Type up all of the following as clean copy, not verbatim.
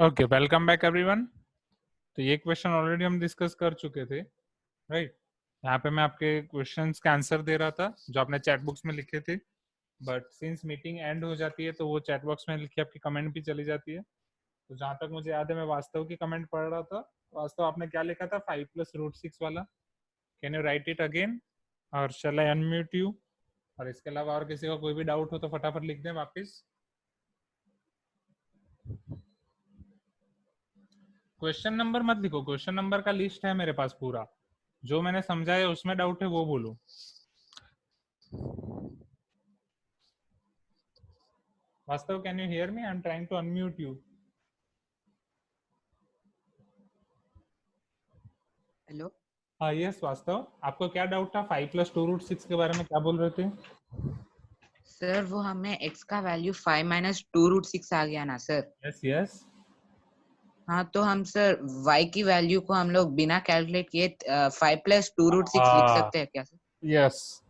Okay, welcome back everyone. तो ये question already हम डिस्कस कर चुके थे, राइट। यहाँ पे मैं आपके क्वेश्चंस का आंसर दे रहा था जो आपने चैट बॉक्स में लिखे थे, बट सिंस मीटिंग एंड हो जाती है तो वो चैट बॉक्स में लिखी आपकी कमेंट भी चली जाती है। तो जहाँ तक मुझे याद है मैं वास्तव की कमेंट पढ़ रहा था। वास्तव आपने क्या लिखा था, 5+√6 वाला। Can you right it again और शैल आई अनम्यूट यू? और इसके अलावा और किसी का कोई भी डाउट हो तो फटाफट लिख दें वापिस। क्वेश्चन नंबर मत लिखो, क्वेश्चन नंबर का लिस्ट है मेरे पास पूरा। जो मैंने समझा है उसमें डाउट है वो बोलो। Vastav, can you hear me? I am trying to unmute you. Hello हाँ यस वास्तव, आपको क्या डाउट था? 5+2√6 के बारे में क्या बोल रहे थे? सर, वो हमें x का वैल्यू 5 - 2√6 आ गया ना सर। Yes yes. हाँ, तो हम सर y की वैल्यू को हम लोग बिना कैलकुलेट किए 5+2√6 लिख सकते हैं क्या सर? यस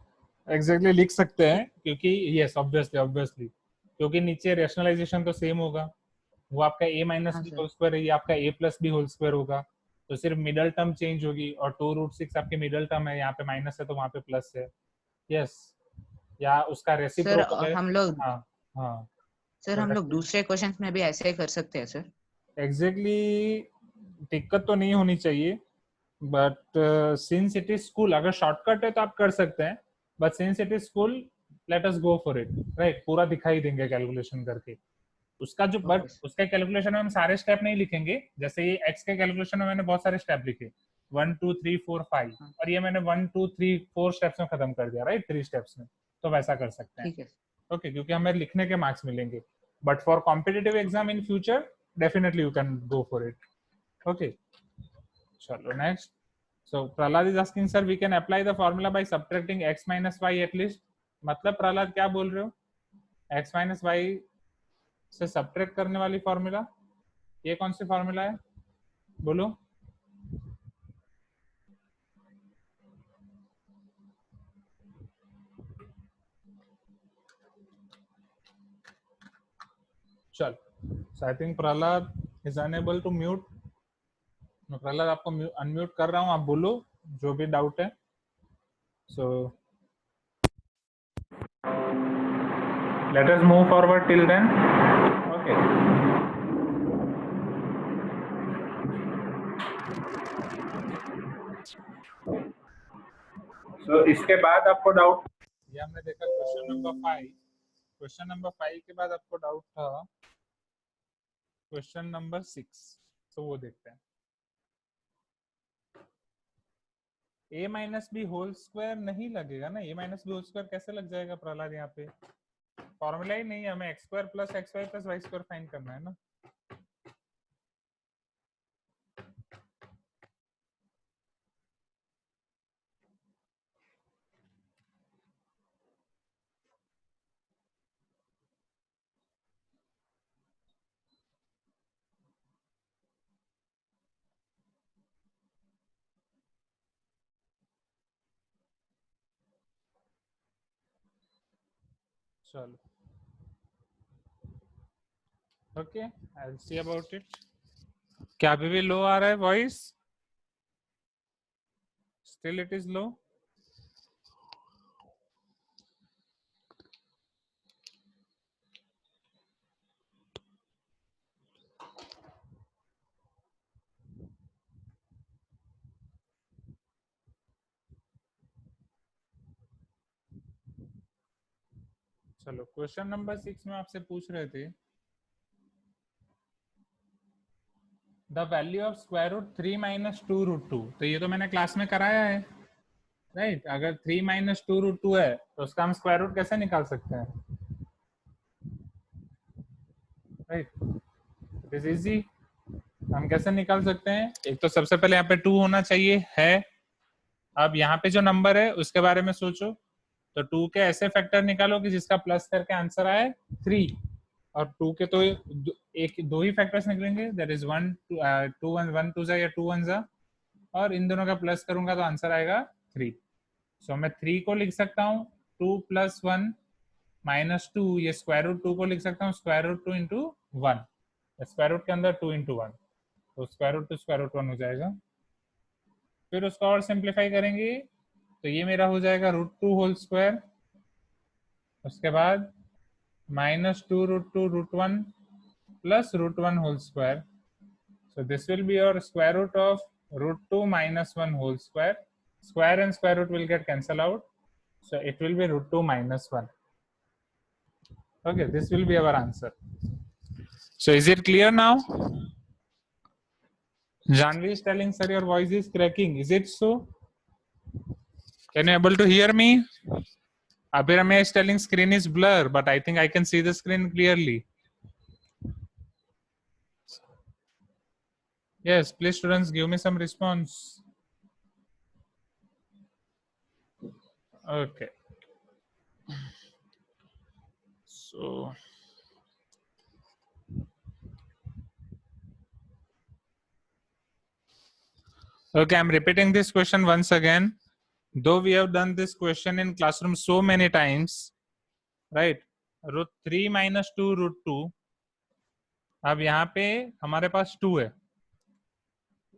एग्जैक्टली लिख सकते हैं, क्योंकि यस ऑब्वियसली ऑब्वियसली, क्योंकि नीचे रेशनलाइजेशन तो सेम होगा। वो आपका a माइनस हाँ बी सर। होल स्क्वायर है, ये आपका a plus B whole square होगा। तो सिर्फ मिडल टर्म चेंज होगी, और 2√6 आपकी मिडल टर्म है, यहाँ पे माइनस है तो वहाँ पे प्लस है। यस, या उसका सर रेसिप्रोकल है। हम लोग हाँ हाँ। सर हम लोग दूसरे क्वेश्चंस में भी ऐसे ही कर सकते हैं सर। एग्जैक्टली दिक्कत तो नहीं होनी चाहिए, but since it is school, अगर शॉर्टकट है तो आप कर सकते हैं, but since it is school let us go for it, right. पूरा दिखाई देंगे कैलकुलेशन करके उसका जो, बट ओके सर। उसके कैलकुलेशन में हम सारे स्टेप नहीं लिखेंगे। जैसे ये एक्स के कैलकुलेशन में मैंने बहुत सारे स्टेप लिखे, 1 2 3 4 5, हाँ, और ये मैंने 1 2 3 4 स्टेप्स में खत्म कर दिया, राइट, 3 स्टेप्स में। तो वैसा कर सकते हैं, ठीक है ओके, क्योंकि हमें लिखने के मार्क्स मिलेंगे। But for competitive exam in future definitely you can go for it, okay. चलो next. So Prahlad is asking, sir, we can apply the formula by subtracting x minus y at least. मतलब प्रहलाद क्या बोल रहे हो? x minus y से subtract करने वाली formula, ये कौन सी फॉर्मूला है बोलो? चल, so I think Prahlad is unable to mute. मैं प्रहलाद आपको अनम्यूट कर रहा हूँ, आप बोलो जो भी डाउट है। So let us move forward till then, okay. So इसके बाद आपको डाउट, ये हमने देखा क्वेश्चन नंबर 5। क्वेश्चन नंबर 5 के बाद आपको डाउट था क्वेश्चन नंबर 6, तो वो देखते हैं। a minus B whole square नहीं लगेगा ना, a minus B whole square कैसे लग जाएगा प्रहलाद? यहाँ पे फॉर्मूला ही नहीं है, हमें x square plus X Y plus Y square find करना है ना। चलो okay, I will see about it. क्या अभी भी लो आ रहा है voice? Still it is low? चलो क्वेश्चन नंबर 6 में आपसे पूछ रहे थे the value of square root 3 माइनस 2√2। तो ये तो मैंने क्लास में कराया है, राइट। अगर 3 माइनस 2√2 है तो उसका हम स्क्वायर रूट कैसे निकाल सकते हैं, राइट? It is easy. हम कैसे निकाल सकते हैं? एक तो सबसे पहले यहाँ पे 2 होना चाहिए है। अब यहाँ पे जो नंबर है उसके बारे में सोचो, तो 2 के ऐसे फैक्टर निकालो कि जिसका प्लस करके आंसर आए 3, और 2 के तो एक दो ही फैक्टर्स निकलेंगे, दैट इज 1 2 1 2 या 2 1, और इन दोनों का प्लस करूंगा तो आंसर आएगा 3। सो मैं 3 को लिख सकता हूँ 2 + 1 - 2, ये स्क्वायर रूट 2 को लिख सकता हूँ स्क्वायर रूट 2 × 1। स्क्वायर रूट के अंदर 2 into 1, तो square root two square root 1 हो जाएगा। फिर उसको और सिंप्लीफाई करेंगे तो ये मेरा हो जाएगा √2 होल स्क्वायर, उसके बाद -2 √2 √1 plus √1 whole square. So this will be your square root of √2 minus 1 whole square. Square and square root will get cancelled out. So it will be √2 minus 1. Okay, this will be our answer. So is it clear now? Janvi is telling, sir, your voice is cracking. Is it so? Can you able to hear me? Abhiramya is telling screen is blur, but I think I can see the screen clearly. Yes, please students give me some response. Okay. So okay, I'm repeating this question once again. Though we have done this question in classroom so many times, right? √3 minus 2 √2. अब यहाँ पे हमारे पास 2 है,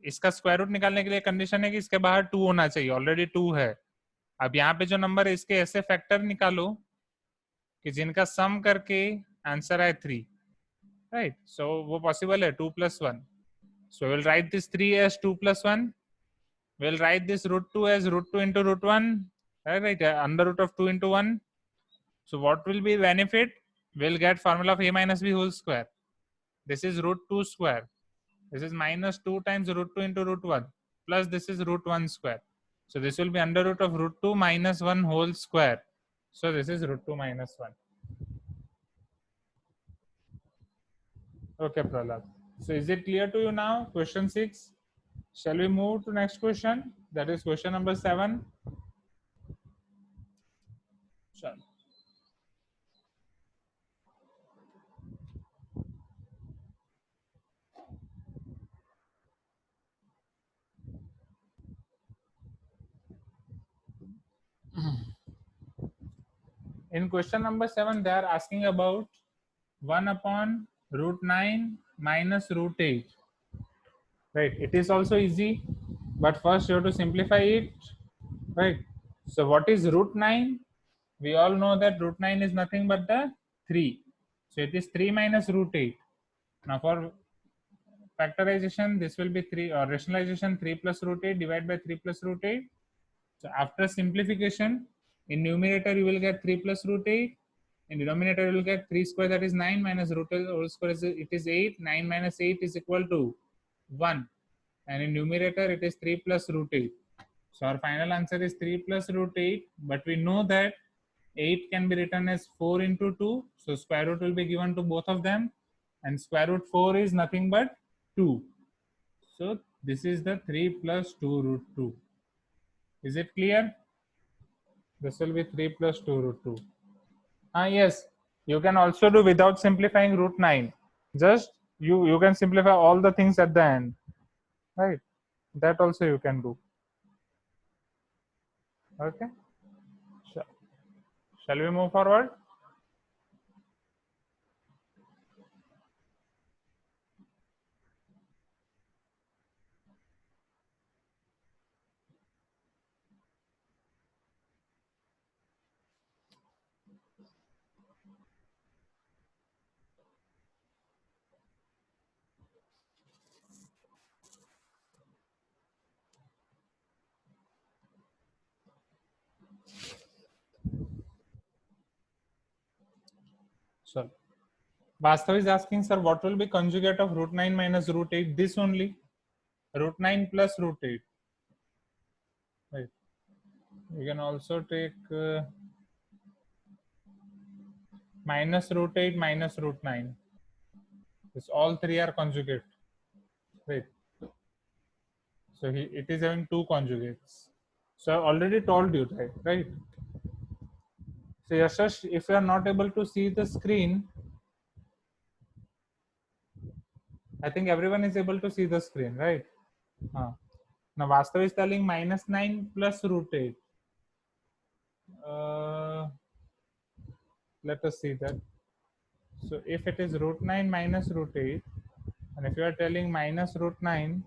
इसका square root निकालने के लिए condition है कि इसके बाहर 2 होना चाहिए, ऑलरेडी 2 है। अब यहाँ पे जो नंबर है इसके ऐसे फैक्टर निकालो कि जिनका सम करके आंसर आए 3, राइट? सो वो पॉसिबल है 2 + 1. So we'll write this 3 as 2 + 1. We'll write this √2 as √2 into √1, right? Under root of 2 into 1. So what will be benefit? We'll get formula of a minus b whole square. This is √2 square. This is -2 times √2 into √1 plus this is √1 square. So this will be under root of √2 minus 1 whole square. So this is √2 minus 1. Okay, Prahlad. So is it clear to you now? Question 6. Shall we move to next question? That is question number 7. Sure. In question number 7, they are asking about 1 upon √9 minus √8. Right? It is also easy, but first you have to simplify it. Right? So what is √9? We all know that √9 is nothing but the 3. So it is 3 minus √8. Now for factorization, this will be 3, or rationalization, 3 plus √8 divided by 3 plus √8. So after simplification, in numerator you will get 3 plus √8. In denominator you will get 3 square, that is 9, minus √8 whole square is, it is 8. 9 minus 8 is equal to 1. And in numerator it is 3 plus √8. So our final answer is 3 plus √8. But we know that 8 can be written as 4 into 2. So square root will be given to both of them. And square root 4 is nothing but 2. So this is the 3 plus 2 √2. Is it clear? This will be 3 plus 2 √2. Yes, you can also do without simplifying √9. Just you can simplify all the things at the end, right? That also you can do. Okay. Shall we move forward? So Vastav is asking, sir, what will be conjugate of √9 minus √8? This only, √9 plus √8. Right. You can also take minus √8 minus √9. This all three are conjugate. Right. So it is having 2 conjugates. So I already told you that, right? So Yashash, if you are not able to see the screen, I think everyone is able to see the screen, right? Now Vastav is telling -9 plus √8. Let us see that. So if it is √9 minus √8, and if you are telling minus root 9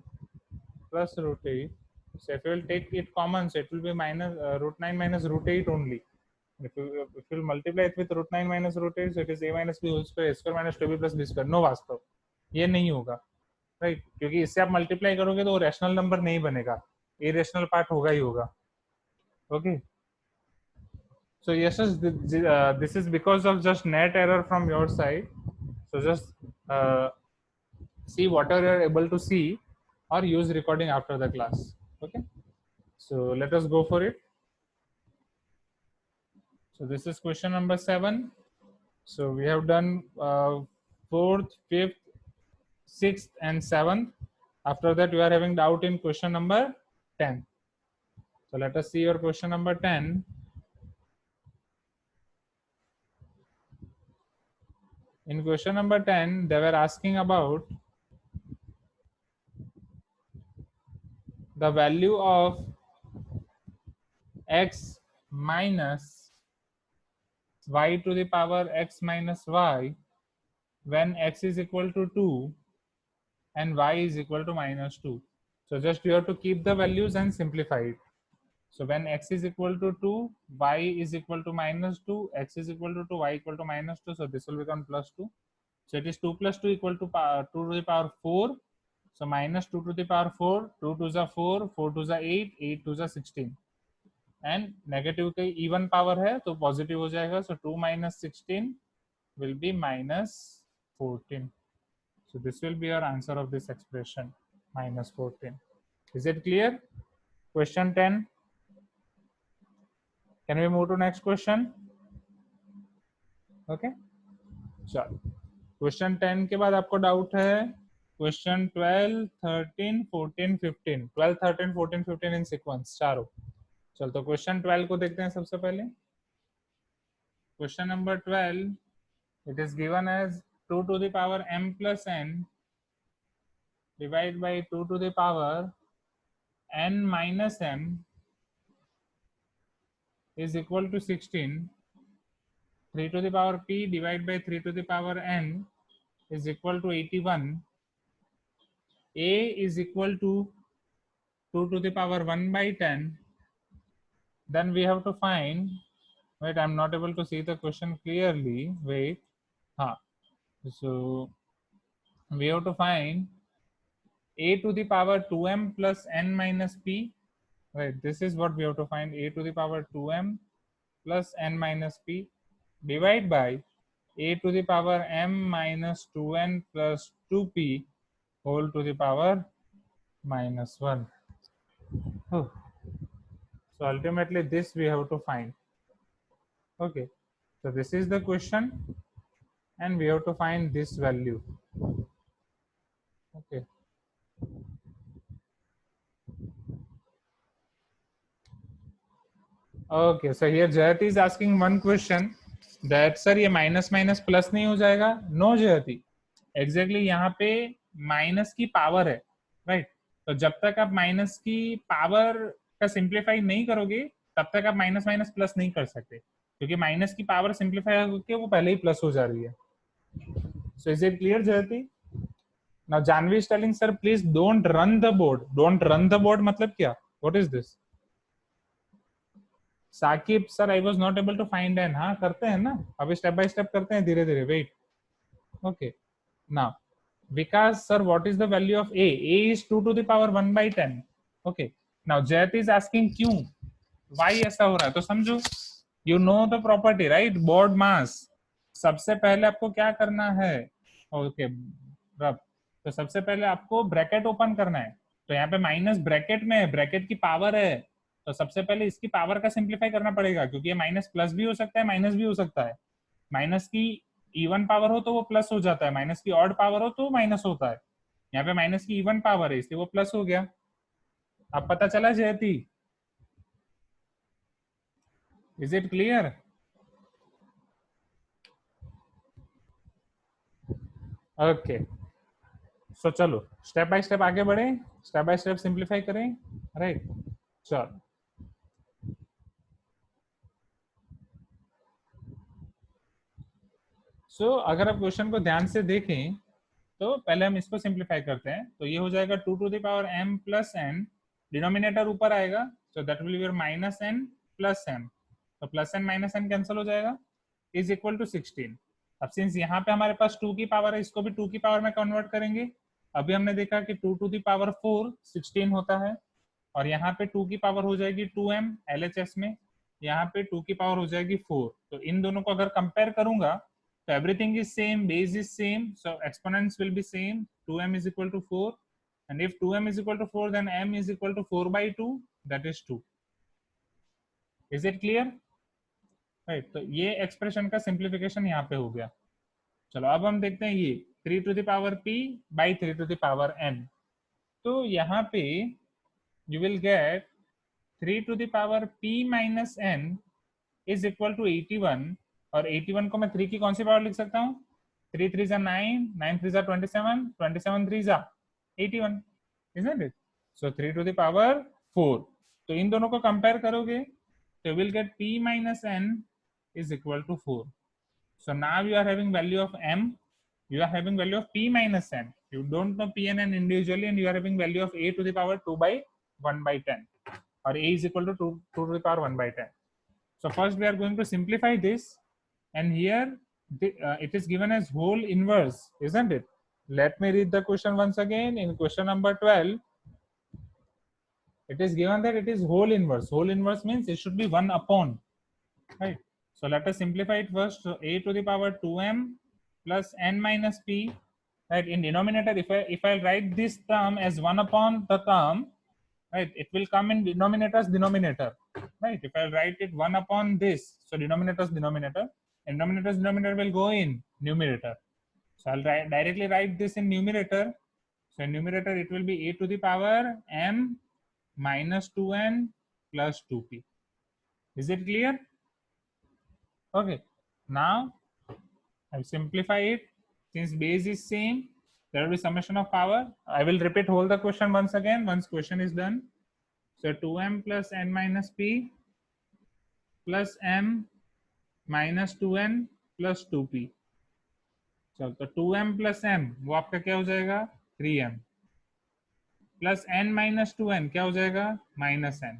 plus root 8, so if you will take it common, so it will be minus root 9 minus root 8 only. If you will multiply it with root 9 minus root 8, so it is a minus b whole square, a square minus 2b plus b square. No वास्तव ये नहीं होगा, right, क्योंकि इससे आप multiply करोगे तो वो रैशनल नंबर नहीं बनेगा, इरेशनल पार्ट होगा ही होगा. Okay, so yes, this is because of just net error from your side. So just see whatever you are able to see, or use recording after the class. Okay, so let us go for it. So this is question number 7. So we have done 4th, 5th, 6th and 7th. After that you are having doubt in question number 10. So let us see your question number 10. In question number 10, they were asking about the value of x minus y to the power x minus y when x is equal to 2 and y is equal to minus 2. So just you have to keep the values and simplify it. So when x is equal to 2, y is equal to minus 2, x is equal to 2, y equal to minus 2, so this will become plus 2. So it is 2 plus 2 equal to 2 to the power 4. So minus 2 to the power 4, 2 to the 4, 4 to the 8, 8 to the 16. And negative का even power है तो positive हो जाएगा. So 2 minus 16 will be minus 14. So this will be your answer of this expression, minus 14. Is it clear? Question 10. Can we move to next question? Okay. चलो, question 10 के बाद आपको doubt है question 12, 13, 14, 15. 12, 13, 14, 15 इन sequence चारों. चल तो क्वेश्चन 12 को देखते हैं सबसे पहले. Question number 12, it is given as 2 to the power m plus n divided by 2 to the power n minus m is equal to 16. 3 to the power p divided by 3 to the power n is equal to 81. A is equal to 2 to the power 1 by 10. Then we have to find, wait, I'm not able to see the question clearly. Wait. So we have to find a to the power 2m plus n minus p. Right, this is what we have to find, a to the power 2m plus n minus p divide by a to the power m minus 2n plus 2p whole to the power minus 1. Oh. So ultimately this we have to find. Okay, so this is the question and we have to find this value. Okay. Okay, so here Jayati is asking one question that sir ये minus minus plus नहीं हो जाएगा? No जयति, exactly यहाँ पे minus की power है, right. तो जब तक आप माइनस की पावर का सिंप्लीफाई नहीं करोगे तब तक आप माइनस माइनस प्लस नहीं कर सकते, क्योंकि माइनस की पावर सिंप्लीफाई होकर वो पहले ही प्लस हो जा रही है. सो इज इट क्लियर जयति? Now Janvi is telling sir please don't run the board. Don't run the board मतलब क्या? What is this? Saqib sir I was not able to find n. हाँ करते हैं ना, अभी स्टेप बाय स्टेप करते हैं धीरे धीरे. Wait. Okay, now Vikas sir what is the value of a? A is 2 to the power 1 by 10. Okay, now Jayat is asking क्यों, वाई ऐसा हो रहा है. तो समझो, you know the property right, board mass. सबसे पहले आपको क्या करना है? ओके रब, तो सबसे पहले आपको ब्रैकेट ओपन करना है. तो यहाँ पे माइनस ब्रैकेट में है, ब्रैकेट की पावर है, तो सबसे पहले इसकी पावर का सिंप्लीफाई करना पड़ेगा, क्योंकि ये माइनस प्लस भी हो सकता है, माइनस भी हो सकता है. माइनस की इवन पावर हो तो वो प्लस हो जाता है, माइनस की ऑड पावर हो तो माइनस होता है. यहाँ पे माइनस की इवन पावर है इसलिए वो प्लस हो गया. अब पता चला जयती? Is it clear? ओके, सो चलो स्टेप बाय स्टेप आगे बढ़े, स्टेप बाय स्टेप सिंप्लीफाई करें, राइट. चलो सो अगर आप क्वेश्चन को ध्यान से देखें तो पहले हम इसको सिंप्लीफाई करते हैं, तो ये हो जाएगा 2 to the power m plus n, denominator ऊपर आएगा, so that will be minus n plus m, तो plus n minus n cancel हो जाएगा, इज इक्वल टू 16। अब सिंस यहाँ पे हमारे पास 2 की पावर है, इसको भी 2 की पावर में कन्वर्ट करेंगे। अभी हमने देखा कि 2 टू द पावर 4 16 होता है, और यहाँ पे 2 की पावर हो जाएगी 2m LHS में, यहाँ पे 2 की पावर हो जाएगी 4। तो इन दोनों को अगर कंपेयर करूंगा तो everything is same, base is same, so exponents will be same, 2m is equal to 4, and if 2m is equal to 4 then m is equal to 4 by 2, that is 2. Is it clear? Right, तो ये expression का simplification यहाँ पे हो गया। चलो अब हम देखते हैं ये 3 to the power p by 3 to the power n, तो यहाँ पे you will get 3 to the power p minus n is equal to 81, और 81 को मैं 3 की कौन सी पावर लिख सकता हूँ, 3 3 जा 9, 9 3 जा 27, 27 3 जा 81, isn't it? So 3 to the power 4, तो इन दोनों को कंपेयर करोगे तो you will get p minus n is equal to 4. So now you are having value of m, you are having value of p minus n, you don't know p and n individually, and you are having value of a to the power 2 by 1 by 10, or a is equal to 2 to the power 1 by 10. So first we are going to simplify this, and here it is given as whole inverse, isn't it? Let me read the question once again. In question number 12, it is given that it is whole inverse. Whole inverse means it should be 1 upon, right? So let us simplify it first. So a to the power 2m plus n minus p, right? In denominator, if I write this term as 1 upon the term, right, it will come in denominator's denominator, right? If I write it 1 upon this, so denominator's denominator, and denominator's denominator will go in numerator. So I'll directly write this in numerator. So in numerator it will be a to the power m minus 2n plus 2p. Is it clear? Okay, now I'll simplify it. Since base is same, there will be summation of power. I will repeat whole the question once again once question is done. So 2m plus n minus p plus m minus 2n plus 2p. चलो तो 2m plus m वो आपका क्या हो जाएगा 3m, plus n minus 2n क्या हो जाएगा minus n,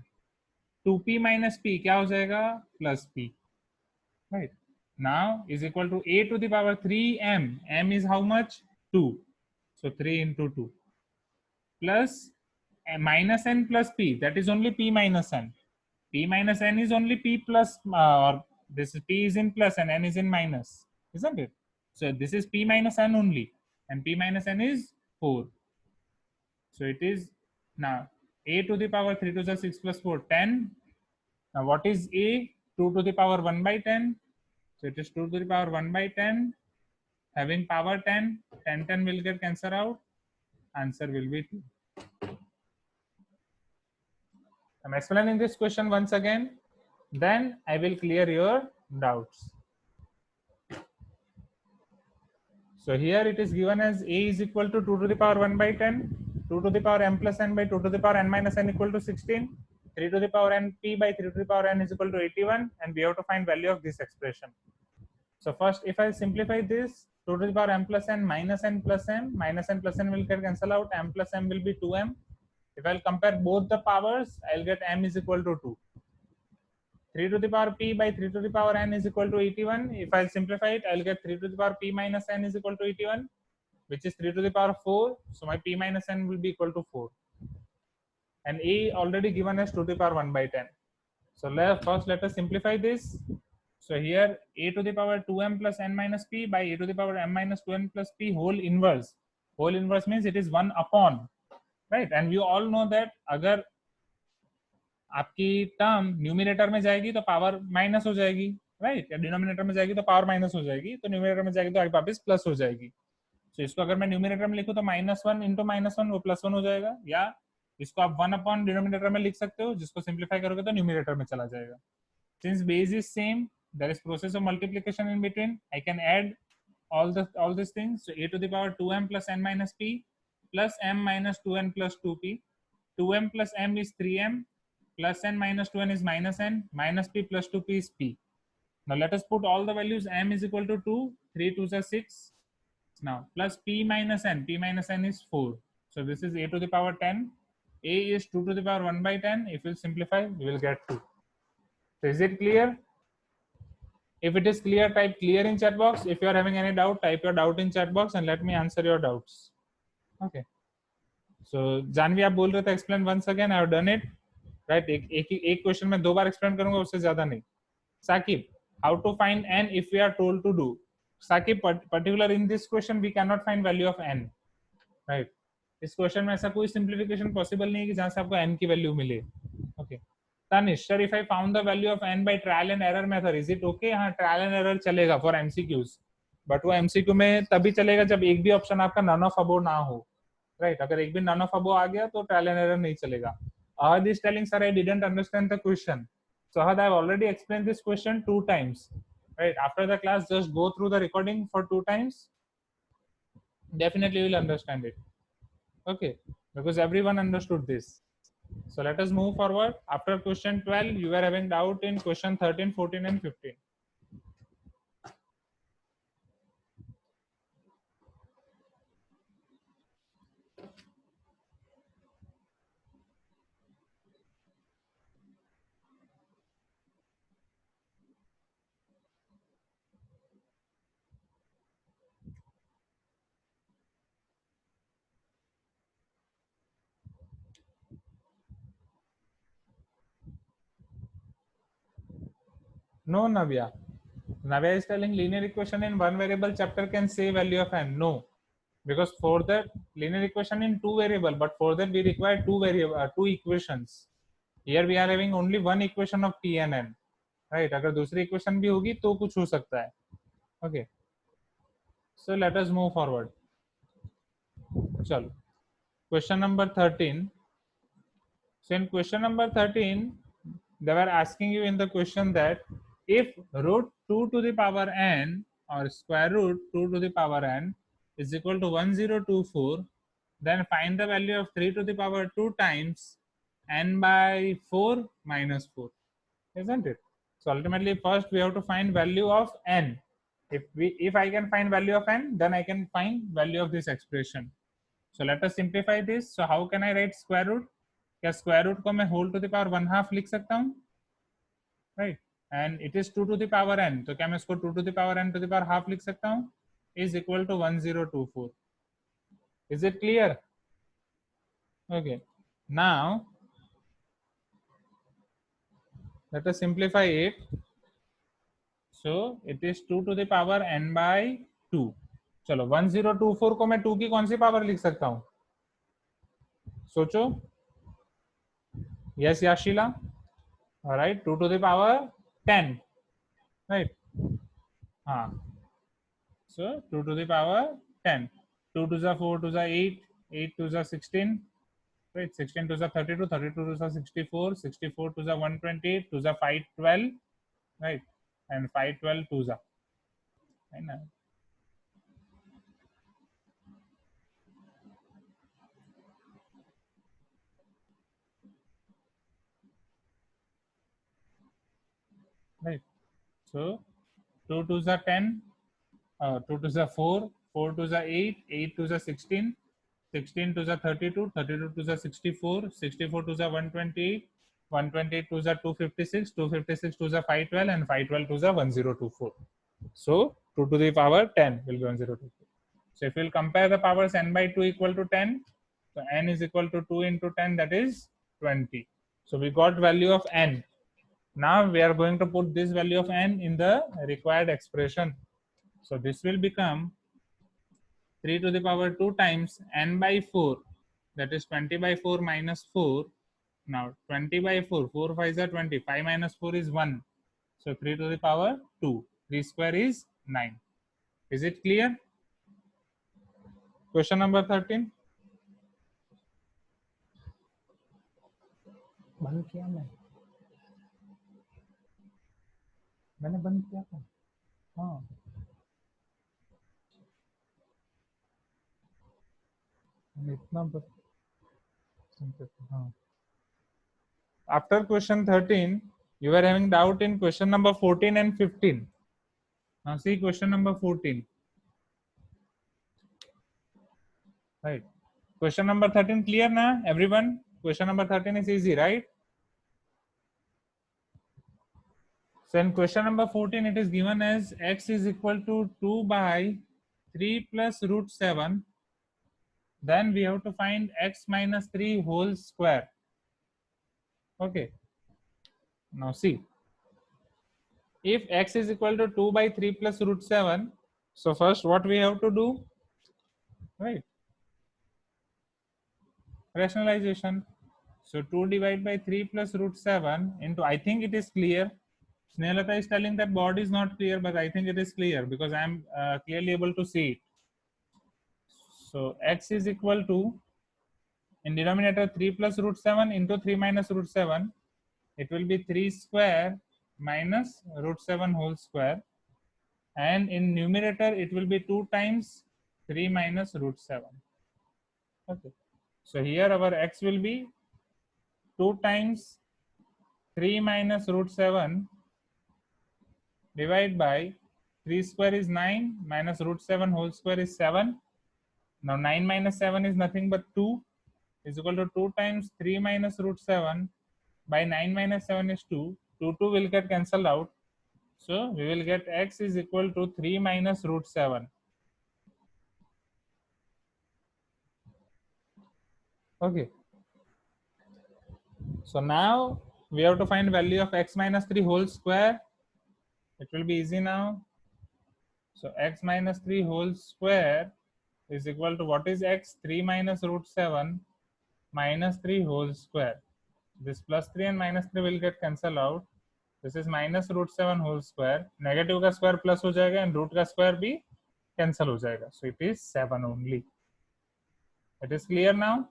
2p minus p क्या हो जाएगा plus p, right? Now is equal to a to the power 3m, m is how much 2, so 3 into 2 plus minus n plus p, that is only p minus n, p minus n is only p plus, or this is p is in plus and n is in minus, isn't it? So this is p minus n only, and p minus n is 4. So it is now a to the power 3 to the 6 plus 4 10. Now what is a? 2 to the power 1 by 10. So it is 2 to the power 1 by 10. Having power 10, 10 10 will get cancelled out. Answer will be 2. I'm explaining this question once again. Then I will clear your doubts. So here it is given as a is equal to 2 to the power 1 by 10, 2 to the power m plus n by 2 to the power n minus n equal to 16, 3 to the power n p by 3 to the power n is equal to 81, and we have to find value of this expression. So first, if I simplify this, 2 to the power m plus n minus n plus m, minus n plus n will get cancelled out, m plus m will be 2m. If I'll compare both the powers, I'll get m is equal to 2. 3 to the power p by 3 to the power n is equal to 81. If I'll simplify it, I'll get 3 to the power p minus n is equal to 81, which is 3 to the power 4. So my p minus n will be equal to 4. And a already given as 2 to the power 1 by 10. So first let us simplify this. So here a to the power 2m plus n minus p by a to the power m minus 2n plus p whole inverse. Whole inverse means it is 1 upon, right? And you all know that अगर आपकी term numerator में जाएगी तो power minus हो जाएगी, right? या denominator में जाएगी तो पावर माइनस हो जाएगी, तो न्यूमिनेटर में जाएगी तो वापस प्लस हो जाएगी। तो इसको अगर मैं न्यूमिनेटर में लिखूं तो -1 इंटू -1 वो +1 हो जाएगा, या इसको आप 1 अपॉन डिनोमिनेटर में लिख सकते हो, जिसको सिंप्लीफाई करोगे तो न्यूमिनेटर में चला जाएगा। Since base is same, there is process of multiplication in between, I can add all these things. So a to the power 2m plus n minus p plus m minus 2n plus 2p, 2m plus m is 3m, plus n minus 2n is minus n, minus p plus 2p is p. Now let us put all the values. M is equal to 2, 3 2s are 6, Now plus p minus n. P minus n is 4. So this is a to the power 10. A is 2 to the power 1 by 10. If you simplify, you will get 2. So is it clear? If it is clear, type clear in chat box. If you are having any doubt, type your doubt in chat box and let me answer your doubts. Okay. So Jahnavi आप बोल रहे थे explain once again. I have done it. Right. एक question में 2 बार explain करूँगा, उससे ज़्यादा नहीं. Sakib, how to find n if we are told to do? Sakib, particular in this question we cannot find value of n. Right. इस question में ऐसा कोई सिंप्लीफिकेशन पॉसिबल नहीं है कि जहां से आपको n की वैल्यू मिले. Okay. Tanish, sir, if I found the value of n by trial and error method, is it okay? हाँ, trial and error चलेगा for MCQs, but वो MCQ में तभी चलेगा जब एक भी ऑप्शन आपका none of above ना हो. Right? अगर एक भी none of above आ गया तो trial and error नहीं चलेगा. Ahad is telling, sir, I didn't understand the question. So Ahad, I've already explained this question 2 times. Right? After the class, just go through the recording for 2 times. Definitely you will understand it. Okay, because everyone understood this. So let us move forward. After question 12, you were having doubt in question 13, 14 and 15. No, Navya. Navya is telling linear equation in one variable chapter can say value of n. No, because for that linear equation in 2 variable, but for that we require 2 equations. Here we are having only 1 equation of p and n. Right? अगर दूसरी equation भी होगी तो कुछ हो सकता है. Okay. So let us move forward. चलो. Question number 13. So in question number 13, they were asking you in the question that if root 2 to the power n or square root 2 to the power n is equal to 1024, then find the value of 3 to the power 2 times n by 4 minus 4, isn't it? So ultimately first we have to find value of n. If I can find value of n, then I can find value of this expression. So let us simplify this. So how can I write square root? क्या square root को मैं whole to the power 1/2 लिख सकता हूँ, right? And it is 2 to the power n, तो क्या मैं इसको 2 to the power n to the power half लिख सकता हूँ? Is equal to 1024. Is it clear? Okay, now let us simplify it. So it is 2 to the power n by 2. चलो 1024 को मैं 2 की कौन सी पावर लिख सकता हूँ? सोचो. Yes Yashila, right? 2 to the power 10, right? So 2 to the power 10. 2 to the 4 to the 8, 8 to the 16, right? 16 to the 32, 32 to the 64, 64 to the 128 to the 512, right? And 512 to the, right? So 2 to the 10, 2 to the 4, 4 to the 8, 8 to the 16, 16 to the 32, 32 to the 64, 64 to the 128, 128 to the 256, 256 to the 512, and 512 to the 1024. So 2 to the power 10 will be 1024. So if we'll compare the powers n by 2 equal to 10, so n is equal to 2 into 10, that is 20. So we got value of n. Now we are going to put this value of n in the required expression. So this will become 3 to the power 2 times n by 4, that is 20 by 4 minus 4. Now 20 by 4, 4 5 are 20, 5 minus 4 is 1. So 3 to the power 2, 3 square is 9. Is it clear? Question number 13. बंद किया मैंने बंद किया था. हाँ, इतना हाँ. After question 13, you were having doubt in question number 14 and 15. Now see question number 14. Right. Question number 13 clear na everyone? Question number 13 is easy, right? So in question number 14 it is given as x is equal to 2 by 3 plus root 7. Then we have to find x minus 3 whole square. Okay. Now see, if x is equal to 2 by 3 plus root 7, so first what we have to do, right? Rationalization. So 2 divided by 3 plus root 7 into, I think it is clear. Snehata is telling that board is not clear, but I think it is clear because I am clearly able to see it. So x is equal to, in denominator 3 plus root 7 into 3 minus root 7, it will be 3 square minus root 7 whole square, and in numerator it will be 2 times 3 minus root 7. Okay, so here our x will be 2 times 3 minus root 7 divided by 3 square is 9 minus root 7 whole square is 7. Now 9 minus 7 is nothing but 2 is equal to 2 times 3 minus root 7 by 9 minus 7 is 2. 2 will get cancelled out. So we will get x is equal to 3 minus root 7. Okay. So now we have to find value of x minus 3 whole square. It will be easy now. So x minus 3 whole square is equal to, what is x? 3 minus root 7 minus 3 whole square. This plus 3 and minus 3 will get cancelled out. This is minus root 7 whole square. Negative का square plus हो जाएगा and root का square भी cancel हो जाएगा. So it is 7 only. It is clear now?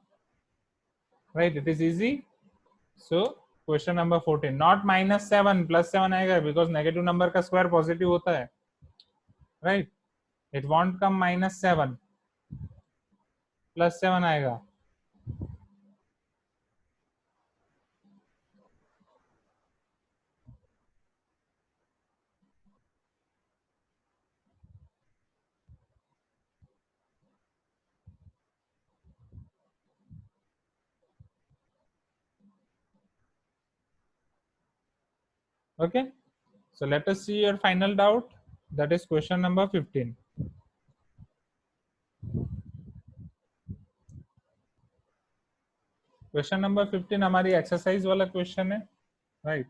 Right, it is easy. So question number 14. Not minus 7, plus 7 आएगा because negative number का square positive होता है. Right? It won't come minus 7. Plus 7 आएगा. Okay, so let us see your final doubt. That is question number 15. Question number 15 हमारी exercise वाला question है, right?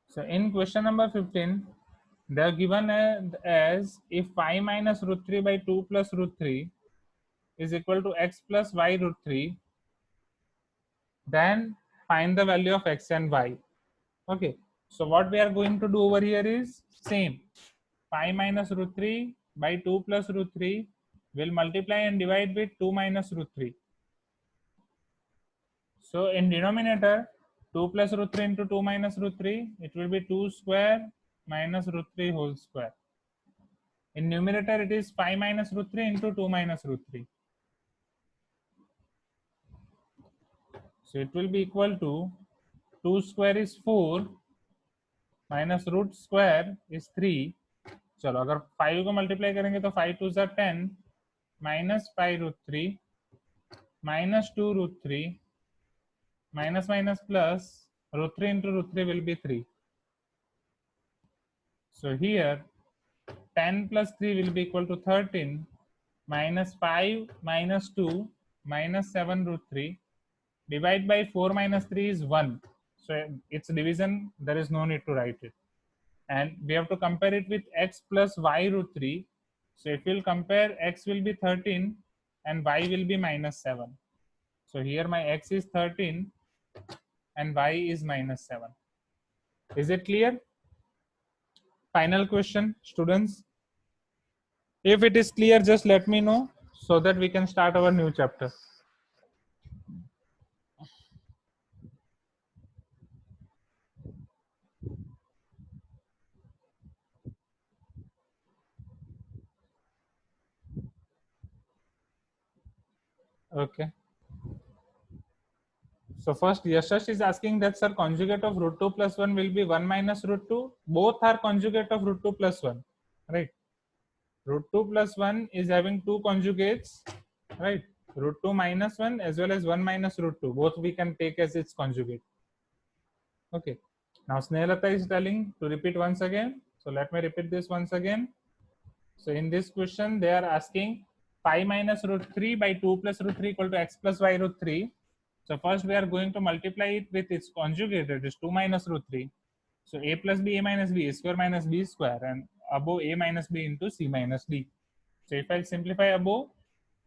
So in question number 15, they are given as if 5 minus root 3 by 2 plus root 3 is equal to x plus y root 3, then find the value of x and y. Okay, so what we are going to do over here is same. 5 minus root 3 by 2 plus root 3 will multiply and divide with 2 minus root 3. So in denominator, 2 plus root 3 into 2 minus root 3, it will be 2 square minus root 3 whole square. In numerator, it is 5 minus root 3 into 2 minus root 3. So it will be equal to 2 square is 4 minus root square is 3. चलो अगर 5 को multiply करेंगे तो 5 2 are 10 minus 5 root 3 minus 2 root 3 minus minus plus root 3 into root 3 will be 3. So here 10 plus 3 will be equal to 13 minus 5 minus 2 minus 7 root 3 divide by 4 minus 3 is 1. So its division, there is no need to write it. And we have to compare it with x plus y root 3. So if we'll compare, x will be 13 and y will be minus 7. So here my x is 13 and y is minus 7. Is it clear? Final question, students. If it is clear, just let me know so that we can start our new chapter. Okay. So first Yashash is asking that, sir, conjugate of root 2 plus 1 will be 1 minus root 2. Both are conjugate of root 2 plus 1, right? root 2 plus 1 is having two conjugates, right? Root 2 minus 1 as well as 1 minus root 2. Both we can take as its conjugate. Okay. Now Snehalata is telling to repeat once again. So let me repeat this once again. So in this question, they are asking 5 minus root 3 by 2 plus root 3 equal to x plus y root 3. So first we are going to multiply it with its conjugate, that is 2 minus root 3. So a plus b, a minus b, a square minus b square, and above a minus b into c minus d. So if I simplify above,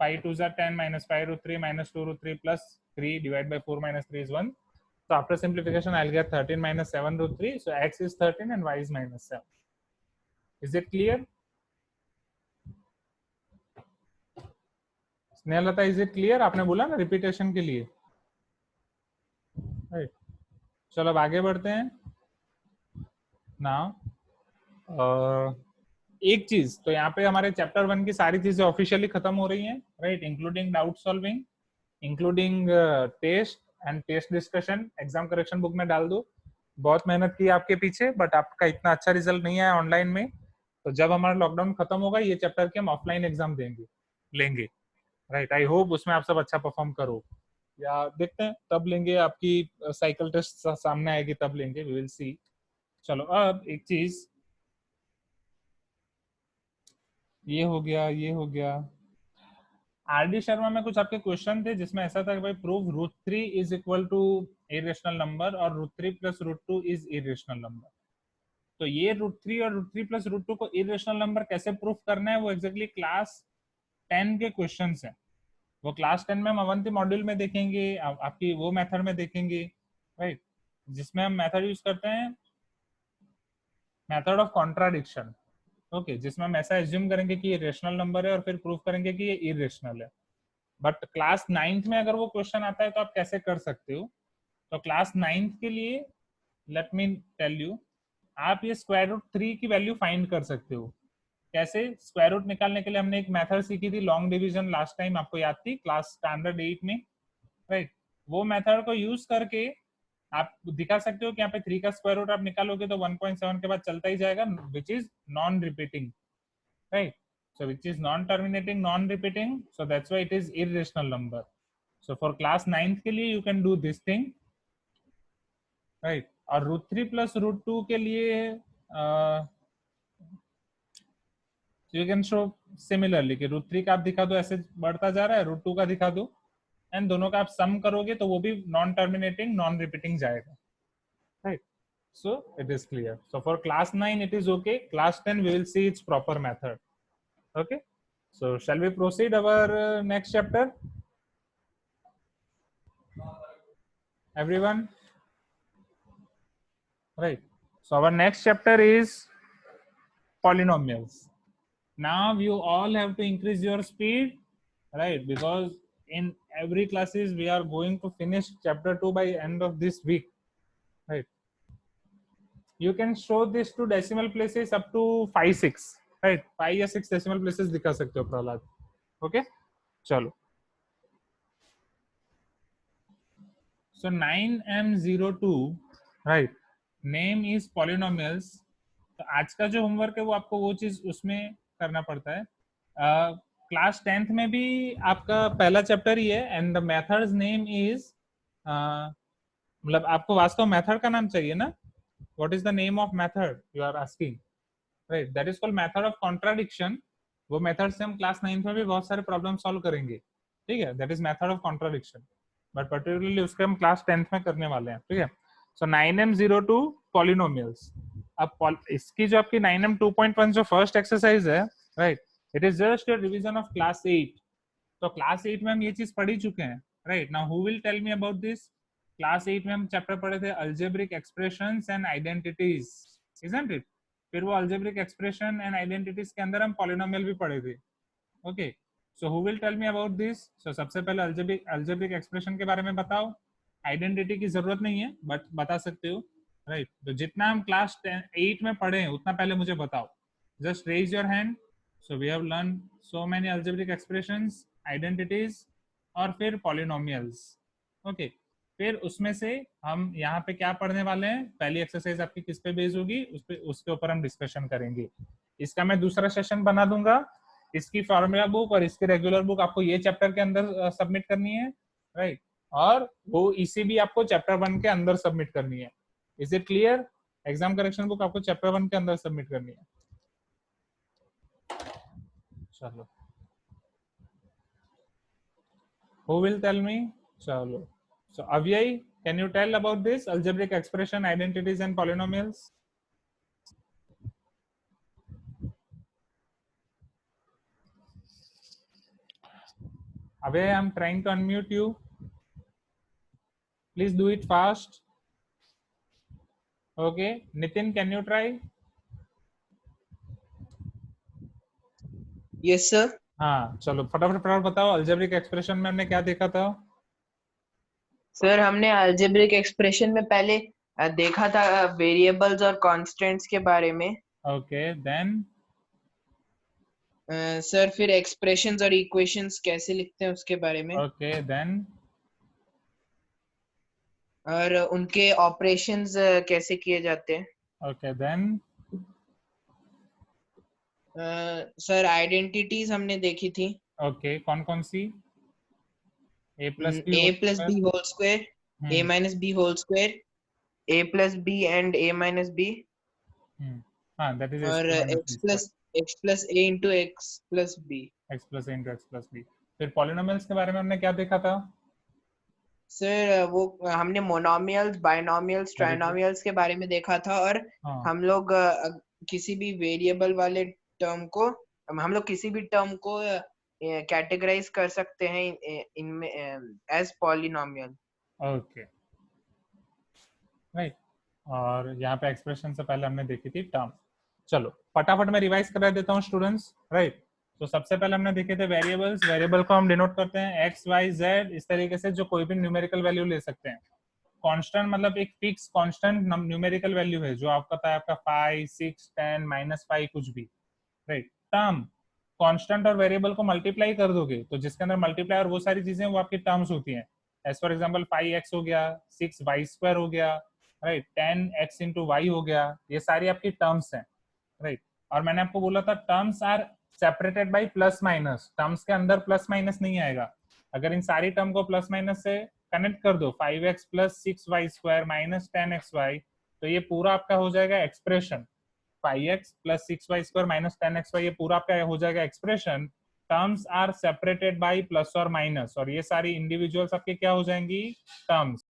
5 2s are 10 minus 5 root 3 minus 2 root 3 plus 3 divided by 4 minus 3 is 1. So after simplification, I'll get 13 minus 7 root 3. So x is 13 and y is minus 7. Is it clear? Snehlata, is it clear? आपने बोला ना repetition के लिए, right? चलो अब आगे बढ़ते हैं ना। एक चीज तो यहाँ पे हमारे चैप्टर 1 की सारी चीजें ऑफिशियली खत्म हो रही हैं, right? Including doubt solving, including test and test discussion. Exam correction book में डाल दो। बहुत मेहनत की आपके पीछे, बट आपका इतना अच्छा रिजल्ट नहीं आया ऑनलाइन में। तो जब हमारा लॉकडाउन खत्म होगा, ये चैप्टर के हम ऑफलाइन एग्जाम लेंगे, राइट? आई होप उसमें आप सब अच्छा परफॉर्म करो, या देखते हैं तब लेंगे। आपकी साइकिल टेस्ट सामने आएगी तब लेंगे, वी विल सी। चलो अब एक चीज, ये हो गया। आरडी शर्मा में कुछ आपके क्वेश्चन थे जिसमें ऐसा था कि भाई prove root 3 is equal to irrational number और root 3 plus root 2 is irrational number. तो ये रूट 3 और रूट 3 प्लस रूट 2 को इरेशनल नंबर कैसे प्रूफ करना है, वो एग्जैक्टली क्लास 10 के क्वेश्चन है। वो क्लास 10 में हम अवंती मॉड्यूल में देखेंगे, आपकी वो मेथड में देखेंगे, राइट? जिसमें हम मेथड यूज करते हैं, मेथड ऑफ कॉन्ट्राडिक्शन। ओके, जिसमें हम ऐसा एज्यूम करेंगे कि ये रेशनल नंबर है और फिर प्रूफ करेंगे कि ये इरेशनल है। बट क्लास 9th में अगर वो क्वेश्चन आता है तो आप कैसे कर सकते हो? तो क्लास 9th के लिए लेट मी टेल यू, आप ये स्क्वायर रूट 3 की वैल्यू फाइंड कर सकते हो। कैसे? स्क्वायर रूट निकालने के लिए हमने एक मेथड सीखी थी, लॉन्ग डिवीजन, लास्ट टाइम आपको याद थी क्लास स्टैंडर्ड 8 में, राइट? वो मेथड को यूज करके आप दिखा सकते हो कि यहाँ पे 3 का स्क्वायर रूट आप निकालोगे तो 1.7 के बाद चलता ही जाएगा, which is non repeating, right? So which is non-terminating, non-repeating, so that's why it is irrational number. So for class 9th के लिए you can do this thing, right? और root 3 plus root 2 के लिए you can show similarly कि root 3 का आप दिखा दो ऐसे बढ़ता जा रहा है, root 2 का दिखा दो, एंड दोनों का आप सम करोगे तो वो भी नॉन टर्मिनेटिंग नॉन रिपीटिंग जाएगा, right? So it is clear. So for class 9 it is okay. Class 10 we will see its proper method. Okay, so shall we proceed our next chapter, everyone? Right, so our next chapter is polynomials. Now you all have to increase your speed, right? Because in every classes we are going to finish chapter 2 by end of this week, right? You can show this to decimal places up to 5 6, right? 5 या 6 decimal places दिखा सकते हो Prahlad. Okay, चलो। So 9M02, right? Name is polynomials. तो आज का जो homework है वो आपको वो चीज उसमें करना पड़ता है। क्लास 10th में भी आपका पहला चैप्टर ही है, and the methods name is, मतलब आपको वास्तव मेथड का नाम चाहिए ना? What is the name of method you are asking, right? That is called method of contradiction. वो मेथड से हम क्लास 9th में भी बहुत सारे प्रॉब्लम सॉल्व करेंगे, ठीक है? That is method of contradiction, but particularly उसके हम क्लास 10th में करने वाले हैं, ठीक है? सो 9M02 पॉलिनोमियल्स। अब इसकी जो आपकी 9M 2.1 जो फर्स्ट एक्सरसाइज है, right, it is just a revision of class 8। तो क्लास 8 में हम ये चीज पढ़ ही चुके हैं, right? Now who will tell me about this? Class 8 में हम चैप्टर पढ़े थे algebraic expressions and identities, isn't it? फिर वो अलजेब्रिक एक्सप्रेशन एंड आइडेंटिटीज के अंदर हम पॉलिनोमियल भी पढ़े थे। Okay, so who will tell me about this? So सबसे पहले अलजेब्रिक एक्सप्रेशन के बारे में बताओ। आइडेंटिटी की जरूरत नहीं है बट बता सकते हो, राइट? तो जितना हम क्लास 8 में पढ़े हैं उतना पहले मुझे बताओ। Just raise your hand. So we have learn so many algebraic expressions, identities और फिर पॉलिनोमियल्स। ओके, फिर उसमें से हम यहाँ पे क्या पढ़ने वाले हैं? पहली एक्सरसाइज आपकी किस पे बेस होगी, उसके ऊपर हम डिस्कशन करेंगे। इसका मैं दूसरा सेशन बना दूंगा, इसकी फॉर्मूला बुक और इसकी रेगुलर बुक आपको ये चैप्टर के अंदर सबमिट करनी है, राइट, और वो इसी भी आपको चैप्टर 1 के अंदर सबमिट करनी है। Is it clear? Exam correction book आपको चैप्टर 1 के अंदर सबमिट करनी है। चलो, who will tell me? Chalo. So Avyay, can you tell about this algebraic expression, identities and polynomials? Avyay, I'm trying to unmute you. Please do it fast. Okay. Nitin, can you try? Yes sir. हाँ, चलो फटाफट बताओ, algebraic expression में हमने क्या देखा था? Sir हमने अलजेब्रिक एक्सप्रेशन में पहले देखा था वेरिएबल्स और कांस्टेंट्स के बारे में। Okay, then सर फिर एक्सप्रेशंस और इक्वेशंस कैसे लिखते हैं उसके बारे में। okay, then और उनके ऑपरेशंस कैसे किए जाते हैं। okay, then सर आइडेंटिटीज हमने देखी थी। okay, कौन सी? a plus b a whole plus square? b whole square, a minus b whole square, a plus b and a minus b, हाँ, that is और x plus a into x plus b, x plus a into x plus b। फिर polynomials के बारे में हमने क्या देखा था? सर वो हमने मोनोमियल्स, बाइनोमियल्स, ट्राइनोमियल्स के बारे में देखा था। और हाँ, हम लोग किसी भी वेरिएबल वाले टर्म को, हम लोग किसी भी टर्म को कैटेगराइज कर सकते हैं इनमें एज पॉलिनोमियल। Okay, right. और यहाँ पे एक्सप्रेशन से पहले हमने देखी थी टर्म। चलो फटाफट मैं रिवाइज करा देता हूँ स्टूडेंट्स, राइट। तो सबसे पहले हमने देखे थे वेरिएबल्स। वेरिएबल को हम डिनोट करते हैं एक्स वाई जेड, इस तरीके से, जो कोई भी न्यूमेरिकल वैल्यू ले सकते हैं। कांस्टेंट मतलब एक फिक्स कांस्टेंट न्यूमेरिकल वैल्यू है, जो आपका था आपका 5, 6, 10, -5 कुछ भी, राइट। टर्म, कांस्टेंट और वेरिएबल को मल्टीप्लाई कर दोगे तो जिसके अंदर मल्टीप्लाई और वो सारी चीजें वो आपकी टर्म्स होती हैं। एज फॉर एग्जांपल 5x हो गया, 6y² हो गया, राइट, 10x into y हो गया, ये सारी आपकी टर्म्स हैं, राइट। और मैंने आपको बोला था terms are separated by plus minus, terms के अंदर प्लस माइनस नहीं आएगा। अगर इन सारी टर्म को प्लस माइनस से कनेक्ट कर दो, 5x + 6y² - 10xy, तो ये पूरा आपका हो जाएगा एक्सप्रेशन। 5x + 6y² - 10xy, ये पूरा आपका हो जाएगा expression. Terms are separated by plus और माइनस, और ये सारी इंडिविजुअल्स आपके क्या हो जाएंगी? टर्म्स।